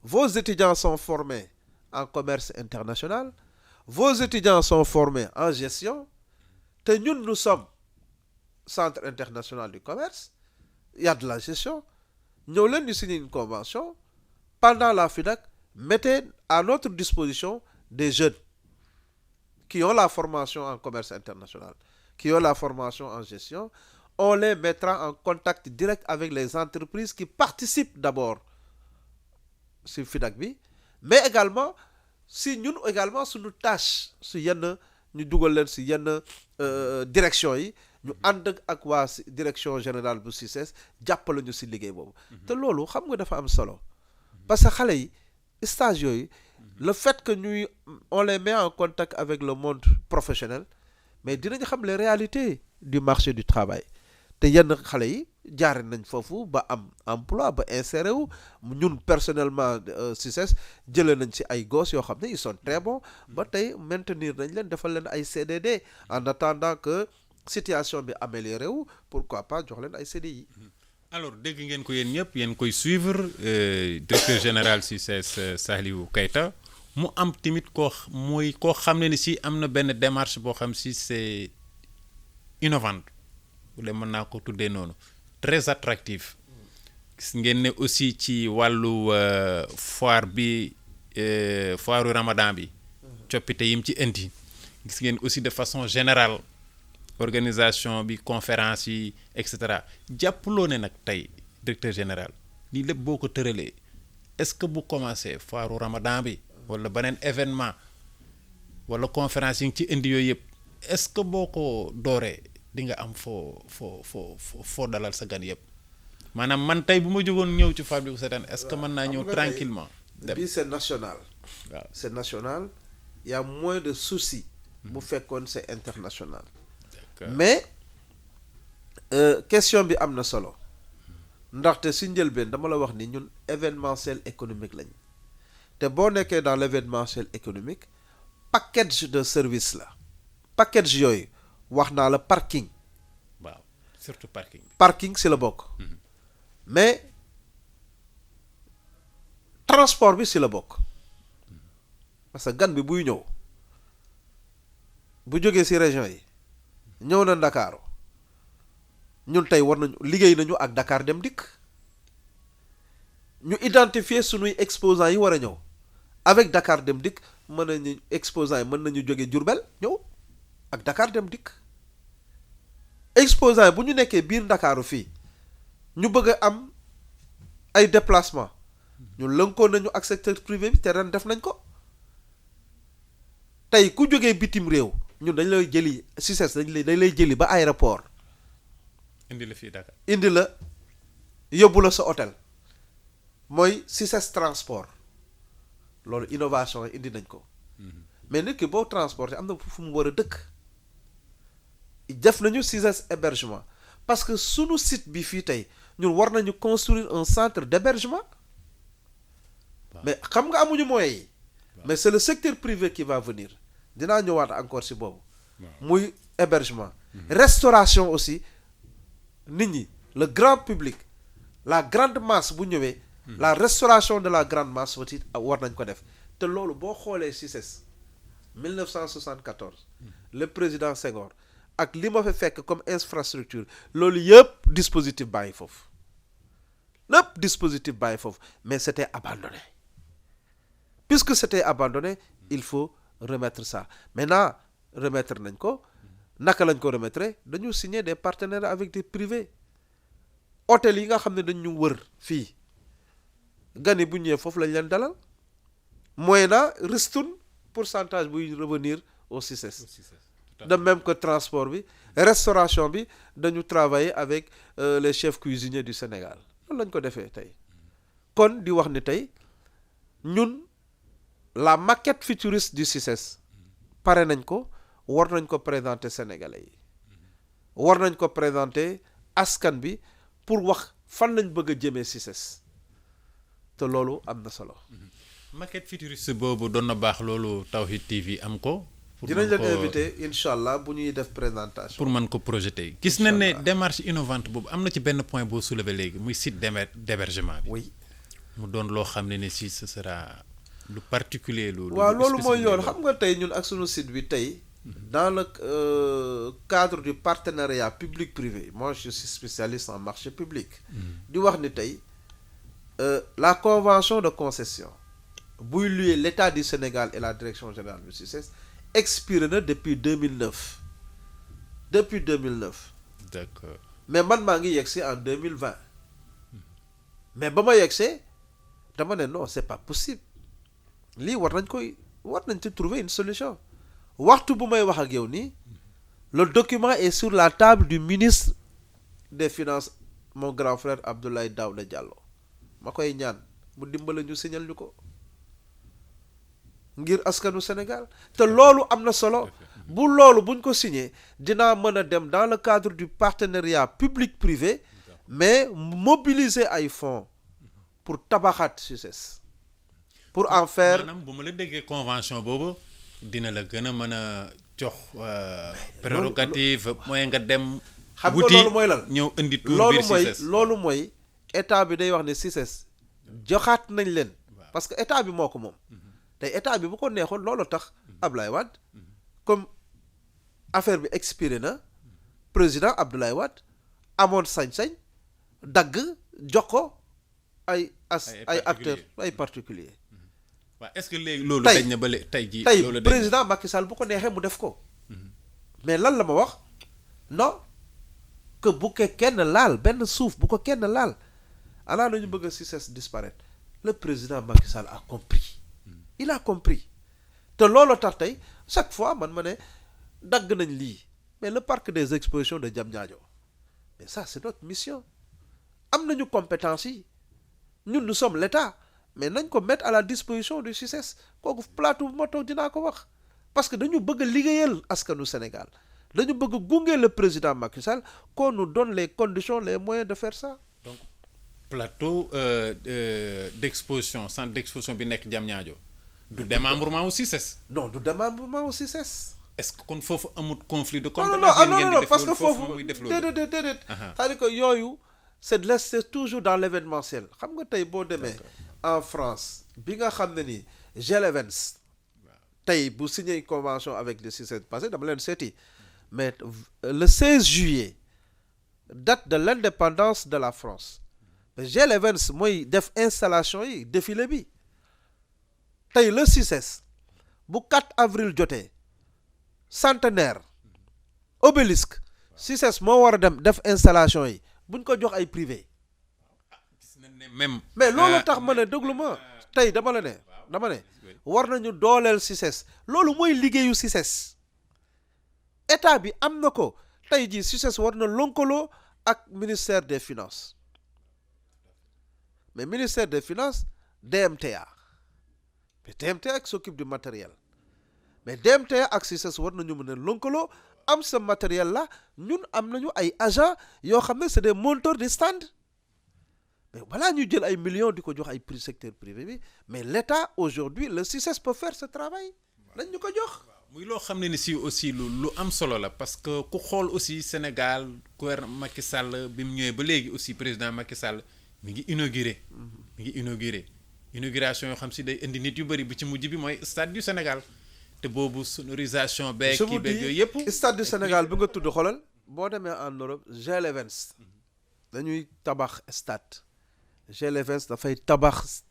vos étudiants sont formés en commerce international, vos étudiants sont formés en gestion, te ñun nous sommes centre international du commerce, il y a de la gestion. Ñëw leen ñu signer une convention pendant la FIDAK, mettez à notre disposition des jeunes qui ont la formation en commerce international, qui ont la formation en gestion. On les mettra en contact direct avec les entreprises qui participent d'abord sur FIDAK bi, mais également si ñun également suñu tâche si yenn ñu dugal leen si yenn direction yi ñu ànd ak waa direction générale bu CICES jàppale ñu si liggéey boobu. te loolu xam nga dafa am solo parce que xale yi stage yooyu le fait que on les met en contact avec le monde professionnel, mais dinañ xam les réalités du marché du travail. te yenn xale yi jaare nañ foofu ba am emploi ba inséré wu ñun personnellement CICES jëlee nañ ci ay gosses yoo xam ne ils sont très bons ba tey maintenir nañ leen defal leen ay CDD en attendant que situation bi amélioré wu, pourquoi pas jox leen ay CDI. alors dégg ngeen ko yéen ñëpp yéen koy suivre directeur général CICES Saliou Keita mu am tamit koo xam ne ni si am na benn démarche boo xam si c'est innovante wala mën naa ko tuddee noonu très attractif. gis ngeen ne aussi ci wàllu foire bi foiru Ramadan bi coppite yim ci indi gis ngeen aussi de façon générale organisation bi conférence yi et cetera jàppaloo ne nag tey directeur général lii lépp boo ko tëralee est-ce que bu commencé foiru Ramadan bi wala beneen événement wala conférence yi ngi ci indi yooyu yëpp est-ce que boo ko dooree di nga am foo dalal sa gan yëpp maanaam man tey bu ma jógoon ñëw ci Fabrique Seetaan est-ce que mën naa ñëw tranquillement bii c'est national. waaw c'est national, il y a moins de soucis bu fekkoon c'est international. mais question bi am na solo ndaxte si njëlbeen dama la wax ni ñun événementiel économique lañ te boo nekkee dans l'événementiel économique package de service la package yooyu wax naa la parking. waaw surtout parking bi. parking si la bokk. mais transport bi si la bokk. parce que gan bi buy ñëw bu jógee si région yi ñëw na Ndakaaru ñun tey war nañu liggéey nañu ak Dakar Dem Dikk ñu identifier sunuy exposants yi war a ñëw avec Dakar Dem Dikk mën nañu exposants yi mën nañu jóge Diourbel ñëw ak Dakar Dem Dikk exposants yi bu ñu nekkee biir Ndakaaru fii ñu bëgg a am ay déplacement ñu lënkoo nañu ak secteur privé bi te ren def nañ ko tey ku jógee bitim réew ñun dañ lay jëli CICES dañ lay jëli ba aéroport indi la fii Dakar. indi la yóbbu la sa hôtel mooy CICES transport loolu innovation indi nañ ko mais nit ki boo transporté am na fu mu war a dëkk def nañu CICES hébergement parce que sunu site bi fii tey ñun war nañu construire un centre d'hébergement mais xam nga amuñu moyens yi mais c'est le secteur privé qui va venir dinaa ñëwaat encore ci boobu muy hébergement restauration aussi nit ñi le grand public la grande masse bu ñëwee la restauration de la grande masse aussi war nañ ko def te loolu boo xoolee CICES 1974 le président Senghor ak li ma fa fekk comme infrastructure loolu yëpp dispositif bàyyi foofu lépp dispositif bàyyi foofu mais c'était abandonné puisque c'était abandonné il faut remettre ça maintenant remettre nañ ko naka lañ ko remettre dañu signer des partenariats avec des privés hôtel yi nga xam ne dañu wër fii gani bu ñëwee foofu lañ leen dalal moyennant ristourne pourcentage buy revenir au CICES de même que transport bi restauration bi dañu travailler avec les chefs cuisiniers du Sénégal loolu lañ ko defee tey kon di wax ni tey ñun la maquette futuriste du CICES pare nañ ko war nañ ko présenter Sénégalais yi war nañ ko présenter askan bi pour wax fan lañ bëgg a jëmee CICES te loolu am na solo. maquette futuriste boobu doon na baax loolu Tawhid TV am ko. dinañ leen invité incha allah bu ñuy def présentation. pour mën ko projeter gis nañ ne démarche innovante boobu am na ci benn point boo soulevé léegi muy site d'hébergement bi. oui mu doon loo xam ne si ce sera lu particulier lu. waaw loolu mooy yoon xam nga tey ñun ak sunu site bi tey. dans le cadre du partenariat public-privé moi je suis spécialiste en marché public. di wax ni tey la convention de concession buy lier l'État du Sénégal et la direction générale du CICES expiré na depuis 2009 depuis 2009. d'accord mais man maa ngi yegsi en 2020 mais ba ma yegsee dama ne non c'est pas possible lii war nañ ci trouver une solution waxtu bu may wax ak yow nii le document est sur la table du ministre des finances mon grand frère Abdoulaye Daouda Diallo ma koy ñaan mu dimbale ñu signal ñu ko ngir askanu Sénégal te loolu am na solo bu loolu buñ ko signé dinaa mën a dem dans le cadre du partenariat public-privé mais mobiliser ay fonds pour tabaxaat CICES pour en faire. maanaam bu ma la déggee convention boobu dina la gën a mën a jox prérogative mooy nga dem. xam nga loolu mooy lan ñëw indi tour biir CICES loolu mooy état bi day wax ne CICES joxaat nañ leen. parce que état bi moo ko moom. tey état bi bu ko neexoon loolu tax Abdoulaye Wade comme affaire bi expiré na président Abdoulaye Wade amoon sañ-sañ dagg jox ko ay acteurs ay particuliers. waaw est-ce que léegi loolu dañ na ba tey jii tey président Macky Sall bu ko neexee mu def ko mais lan la ma wax non que bu ko kenn laal benn suuf bu ko kenn laal alaa nañu bëgg a CICES disparaître le président Macky Sall a compris il a compris te loolu tax tey chaque fois man ma ne dagg nañ lii mais le parc des expositions de Diamniadio mais ça c'est notre mission am nañu compétence yi ñun nous sommes l'État mais nañ ko mettre à la disposition du CICES kooku plateau bu ma toog dinaa ko wax parce que dañu bëgg a liggéeyal askanu Sénégal dañu bëgg a gunge le président Macky Sall qu'on nous donne les conditions les moyens de faire ça. donc plateau d'exposition centre d'exposition bi nekk Diamniadio du démembrement au CICES. non du démembrement au CICES est-ce que kon foofu amul conflit de non compétence non parce que foofu muy def loolu déedéet c'est-à-dire que yooyu c'est toujours dans l'événementiel xam nga tey boo demee en France bi nga xam ne ni G11 tey bu signé une convention avec le CICES parce que dama leen seeti mais le 16 juillet date de l'indépendance de la France G11 mooy def installation yi défilé bi tey le CICES bu 4 avril jotee centenaire obélisque CICES moo war a dem def installation yi buñ ko jox ay privé même mais loolu tax ma ne déglu ma tey dama ne war nañu dooleel CICES loolu mooy liggéeyu CICES état bi am na ko tey jii CICES war na lëkkaloo ak ministère des finances mais ministère des finances DMTA mais DMTA qui s'occupe du matériel mais DMTA ak CICES war nañu mën a lëkkaloo am sa matériel là ñun am nañu ay agents yoo xam ne c'est des monteurs de stand mais balaa ñu jël ay millions di ko jox ay secteur privé bi mais l'État aujourd'hui le CICES peut faire ce travail lañ ñu ko jox. muy loo xam ne ni si aussi lu am solo la parce que ku xool aussi Sénégal gouvernement Macky Sall bi mu ñëwee ba léegi aussi président Macky Sall mi ngi inauguré inauguration yoo xam si day indi nit yu bëri bi ci mujj bi mooy stade du Sénégal te boobu sonorisation beeg kii beeg yooyu yëpp. stade du Sénégal bi nga tudd xoolal boo demee en Europe G11 dañuy tabax stade G11 dafay tabax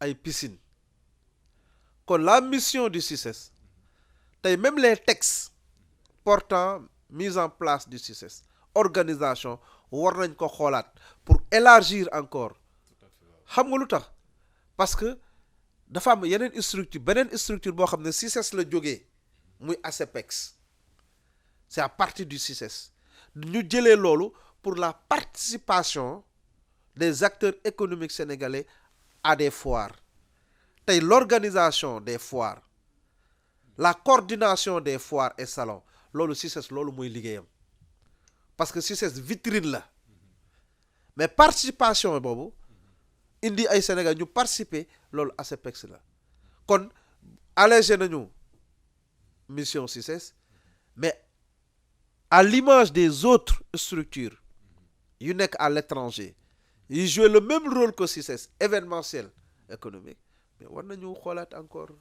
ay piscine kon la mission du CICES tey même les textes portant mise en place du CICES organisation war nañ ko xoolaat pour élargir encore xam nga lu tax parce que dafa am beneen structure boo xam ne CICES la jógee muy ASEPEX c'est à partir du CICES ñu jëlee loolu pour la participation des acteurs économiques sénégalais à des foires tey l'organisation des foires la coordination des foires et salons loolu CICES loolu mooy liggéeyam parce que CICES vitrine la mais participation boobu indi ay Sénégal ñu participer loolu ASEPEX la kon allégé nañu mission CICES mais à l'image des autres structures yu nekk à l'étranger yi jouent le même rôle que CICES événementiel économique mais war nañu xoolaat encore.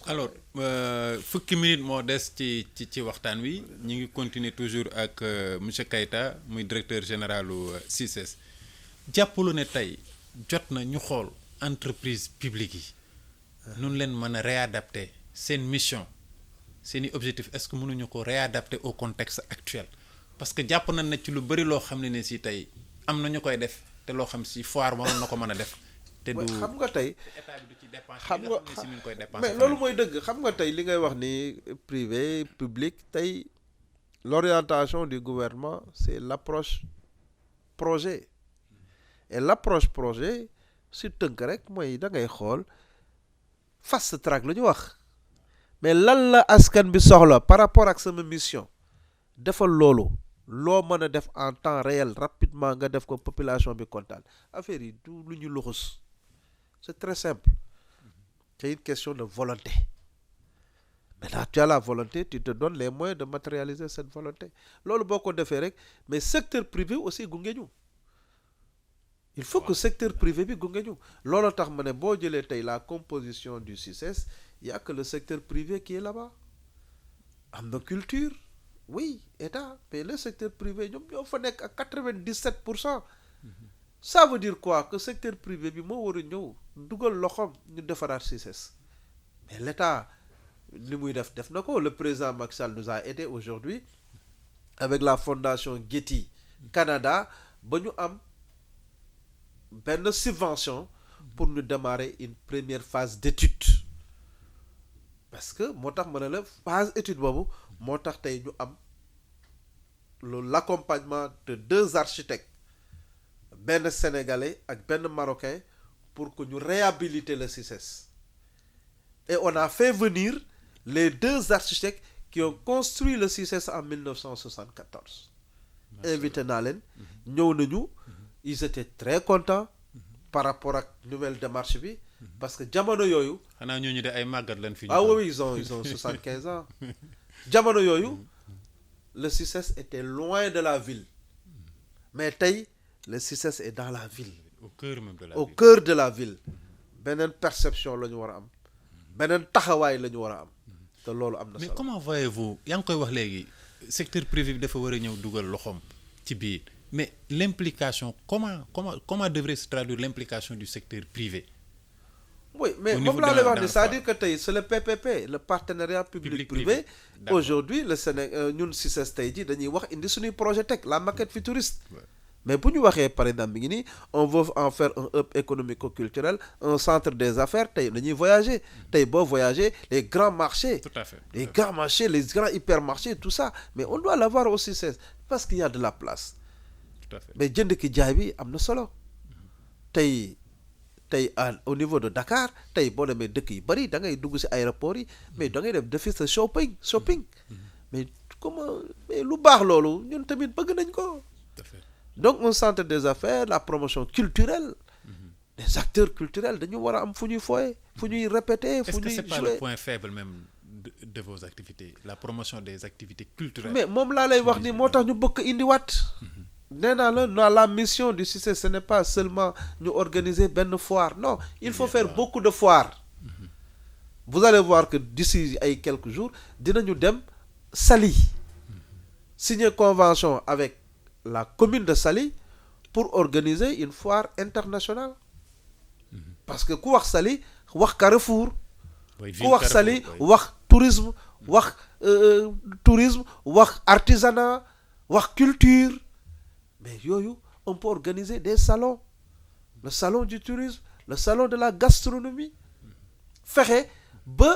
alors fukki minute moo des ci waxtaan wi ñu ngi continuer toujours ak monsieur Keita muy directeur général u CICES jàppalu ne tey jot na ñu xool entreprise publique yi nun leen mën a réadapter seen mission seeni objectif est-ce que mënuñu ko réadapter au contexte actuel parce que jàpp nañ na ci lu bëri loo xam ne si tey am na ñu koy def te loo xam si foire waroon na ko mën a def te du xam nga tey état bi du ci dépense xam nga si mi ngi koy dépense mais loolu mooy dëgg xam nga tey li ngay wax ni privé public tey l'orientation du gouvernement c'est l'approche projet et l'approche projet si tënk rek mooy da ngay xool fast track la ñu wax mais lan la askan bi soxla par rapport ak sama mission defal loolu loo mën a def en temps réel rapidement nga def ko population bi kontaan affaire yi du lu ñu luxus c'est très simple c'est une question de volonté maintenant tu as la volonté tu te donnes les moyens de matérialiser cette volonté loolu boo ko defee rek mais secteur privé aussi gunge ñu il faut que secteur privé bi gunge ñu loolu tax ma ne boo jëlee tey la composition du CICES il y a que le secteur privé qui est là-bas am na culture oui état mais le secteur privé ñoom ñoo fa nekk à 97%. Ça veut dire quoi que secteur privé bi moo war a ñëw dugal loxoom ñu defaraat CICES mais l'état li muy def na ko le président Macky Sall nous a aidé aujourd'hui avec la fondation Getty Canada ba ñu am benn subvention pour ñu démarrer une première phase d'étude parce que moo tax ma ne la phase étude boobu moo tax tey ñu am l'accompagnement de 2 architectes benn sénégalais ak benn marocain pour que ñu réhabiliter le CICES et on a fait venir les 2 architectes qui ont construit le CICES en 1974 invité naa leen ñëw nañu ils étaient très contents par rapport ak nouvelle démarche bi parce que jamono yooyu. xanaa ñooñu de ay màggat lañ fi. Ah oui, ils ont 75 ans. jamono yooyu le CICES était loin de la ville mais tey le CICES est dans la ville. au cœur même de la au ville. cœur de la ville beneen perception la ñu war a am beneen taxawaay la ñu war a am te loolu am na mais solo. comment voyez-vous yaa ngi koy wax léegi secteur privé bi dafa war a ñëw dugal loxoom ci biir mais l'implication comment devrait se traduire l'implication du secteur privé. oui mais Au niveau moom laa lay de la- wax ni dans c'est-à-dire que tey c'est le PPP le partenariat public privé. Public-privé. D'accord. aujourd'hui le Sénégal ñun CICES tey jii dañuy wax indi suñuy projet teg la maquette futuriste. Ouais. mais bu ñu waxee par exemple mi ngi nii on veut en faire un hub économico-culturel un centre des affaires tey dañuy voyager tey boo voyager les grands marchés. Tout à fait. les grands marchés les grands hypermarchés tout ça mais on doit l'avoir aussi c'est parce qu'il y a de la place. Tout à fait. mais jënd ki jaay bi am na solo tey au niveau de Dakar tey boo demee dëkk yu bari da ngay dugg ci aéroport yi mais da ngay def defi sa shopping mais comment mais lu baax loolu ñun tamit bëgg nañ ko. Tout à fait. donc un centre des affaires la promotion culturelle les acteurs culturels dañu war a am fu ñuy fooye fu ñuy répéter fu Est-ce que ñuy c'est pas le jouer point faible même de vos activités la promotion des activités culturelles. mais moom laa lay wax ni moo tax ñu bëgg indiwaat nee naa la mission du CICES ce n'est pas seulement ñu organiser benn foire non il faut faire beaucoup de foires vous allez voir que d'ici ay quelques jours dinañu dem Saly signer convention avec la commune de Saly pour organiser une foire internationale parce que ku wax Saly wax Carrefour Oui, ku wax Saly oui. wax tourisme wax artisanat wax culture mais yooyu on peut organiser des salons le salon du tourisme le salon de la gastronomie fexe ba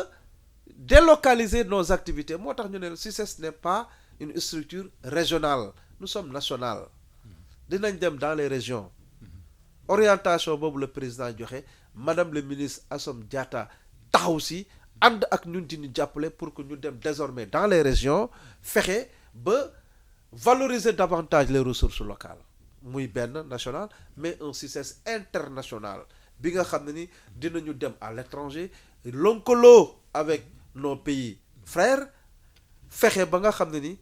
délocaliser nos activités moo tax ñu ne CICES n'est pas une structure régionale nous sommes national dinañ dem dans les régions orientation boobu le président joxe madame le ministre Assome Diatta taxaw si ànd ak ñun di ñu jàppale pour que ñu dem désormais dans les régions fexe ba valoriser davantage les ressources locales muy benn national mais un CICES international bi nga xam ne ni dinañu dem à l'étranger lëkkaloo avec nos pays frères fexe ba nga xam ne ni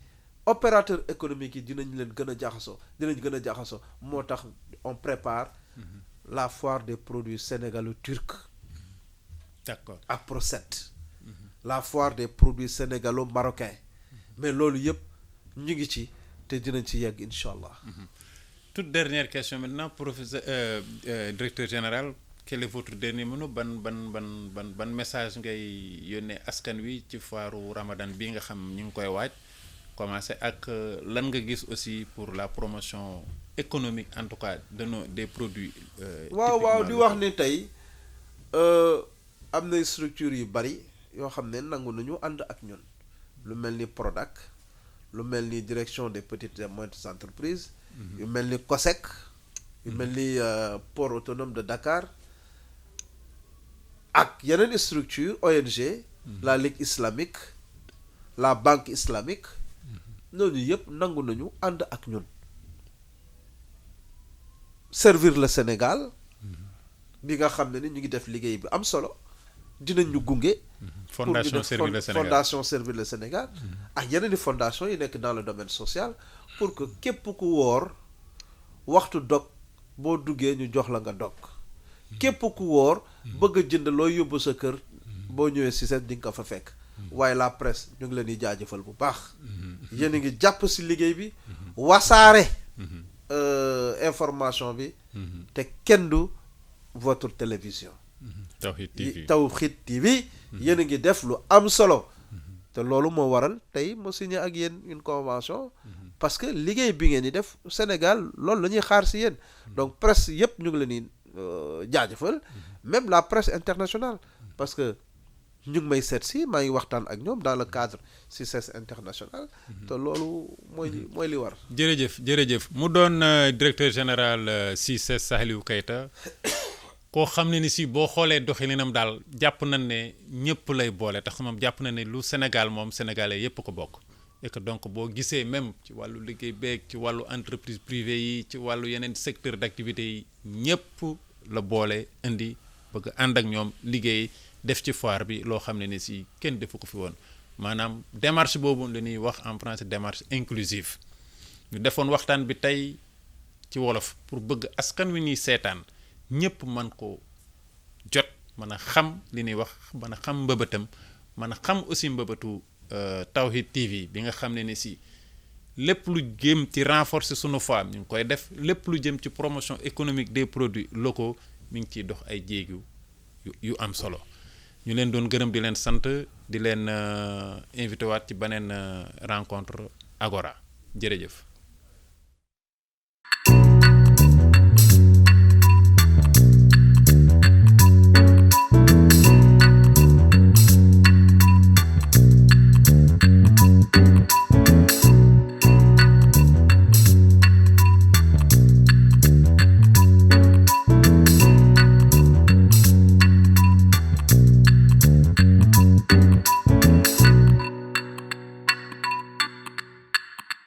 opérateurs économiques yi dinañ leen gën a jaxasoo moo tax on prépare la foire des produits sénégalo-turcs. D'accord. APRO7 la foire des produits sénégalo-marocains mais loolu yëpp ñu ngi ci te dinañ ci yegg incha allah. Toute dernière question maintenant professeur directeur général quel est votre dernier mot ban message ngay yónnee askan wi ci foiru Ramadan bi nga xam ñu ngi koy waaj commencé ak lan nga gis aussi pour la promotion économique en tout cas des produits. waaw di wax ni tey am na structure yu bari yoo xam ne nangu nañu ànd ak ñun lu mel ni Prodac lu mel ni direction des petites et moyennes entreprises. yu mel ni COSEC. yu mel ni port autonome de Dakar. ak yeneen structure ONG. la Ligue islamique la Banque islamique. ñooñu yëpp nangu nañu ànd ak ñun. servir le Sénégal. bi nga xam ne ni ñu ngi def liggéey bi am solo dinañ ñu gunge. fondation Servir le Sénégal fondation Servir le Sénégal. ak yeneen i fondation yi nekk dans le domaine social pour que képp ku woor waxtu dog boo duggee ñu jox la nga dog. képp ku woor bëgg a jënd looy yóbbu sa kër boo ñëwee CICES di nga ko fa fekk. waaye la presse ñu ngi leen di jaajëfal bu baax. yéen a ngi jàpp ci liggéey bi wasaare. information bi. te kenn du votre télévision. Tawhid TV yéen a ngi def lu am solo. te loolu moo waral tey mu signé ak yéen une convention. parce que liggéey bi ngeen di def Sénégal loolu la ñuy xaar ci yéen. donc presse yépp ñu ngi leen di jaajëfal. même la presse internationale. parce que ñu ngi may seet si maa ngi waxtaan ak ñoom dans le cadre CICES international. te loolu mooy li war. jërëjëf mu doon directeur général CICES Saliou Keita koo xam ne ni si boo xoolee doxalinam daal jàpp nañ ne ñëpp lay boole tax moom jàpp na ne lu Sénégal moom sénégalais yëpp ko bokk. et que donc boo gisee même ci wàllu liggéey beeg ci wàllu entreprise privée yi ci wàllu yeneen secteur d'activité yi ñëpp la boole indi bëgg ànd ak ñoom liggéey def ci foire bi loo xam ne ni si kenn defu ko fi woon maanaam démarche boobu la ñuy wax en français démarche inclusive ñu defoon waxtaan bi tey ci wolof pour bëgg askan wi ñuy seetaan ñëpp mën ko jot mën a xam li ñuy wax mën a xam mbëbëtam mën a xam aussi mbëbëtu Tawhid TV bi nga xam ne ni si lépp lu jëm ci renforcer sunu foi ñu ngi koy def lépp lu jëm ci promotion économique des produits locaux mi ngi ciy dox ay jéegu yu am solo ñu leen doon gërëm di leen sant di leen invité waat ci beneen rencontre Agora jërëjëf.